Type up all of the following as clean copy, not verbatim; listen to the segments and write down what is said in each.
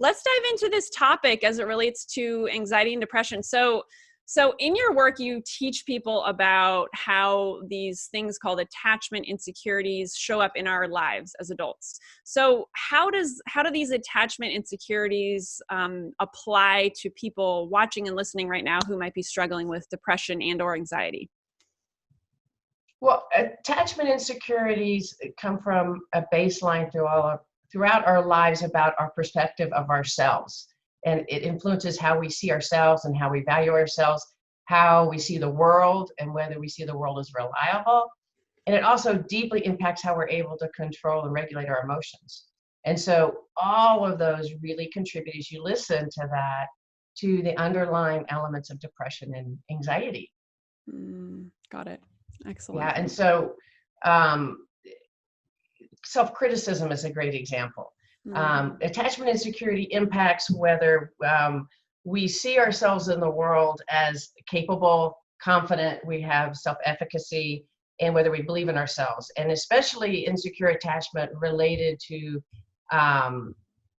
Let's dive into this topic as it relates to anxiety and depression. So in your work, you teach people about how these things called attachment insecurities show up in our lives as adults. So how do these attachment insecurities apply to people watching and listening right now who might be struggling with depression and or anxiety? Well, attachment insecurities come from a baseline throughout our lives about our perspective of ourselves. And it influences how we see ourselves and how we value ourselves, how we see the world, and whether we see the world as reliable. And it also deeply impacts how we're able to control and regulate our emotions. And so all of those really contribute, as you listen to that, to the underlying elements of depression and anxiety. Got it. Excellent. Yeah, and so self-criticism is a great example. Attachment insecurity impacts whether we see ourselves in the world as capable, confident, we have self-efficacy, and whether we believe in ourselves. And especially insecure attachment related to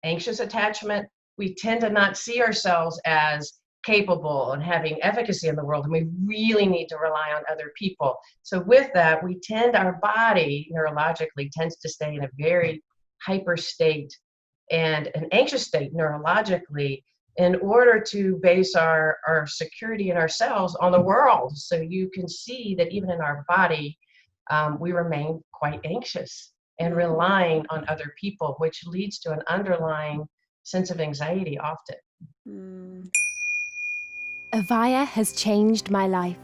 anxious attachment, we tend to not see ourselves as capable and having efficacy in the world, and we really need to rely on other people. So with that, our body neurologically tends to stay in a very hyper state and an anxious state neurologically in order to base our security in ourselves on the world. So you can see that even in our body, we remain quite anxious and relying on other people, which leads to an underlying sense of anxiety often. Avaya has changed my life.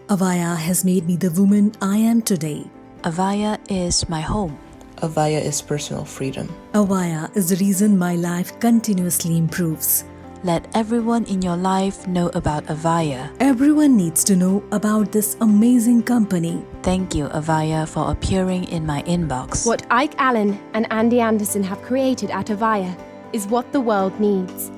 Avaya has made me the woman I am today. Avaya is my home. Avaya is personal freedom. Avaya is the reason my life continuously improves. Let everyone in your life know about Avaya. Everyone needs to know about this amazing company. Thank you, Avaya, for appearing in my inbox. What Ike Allen and Andy Anderson have created at Avaya is what the world needs.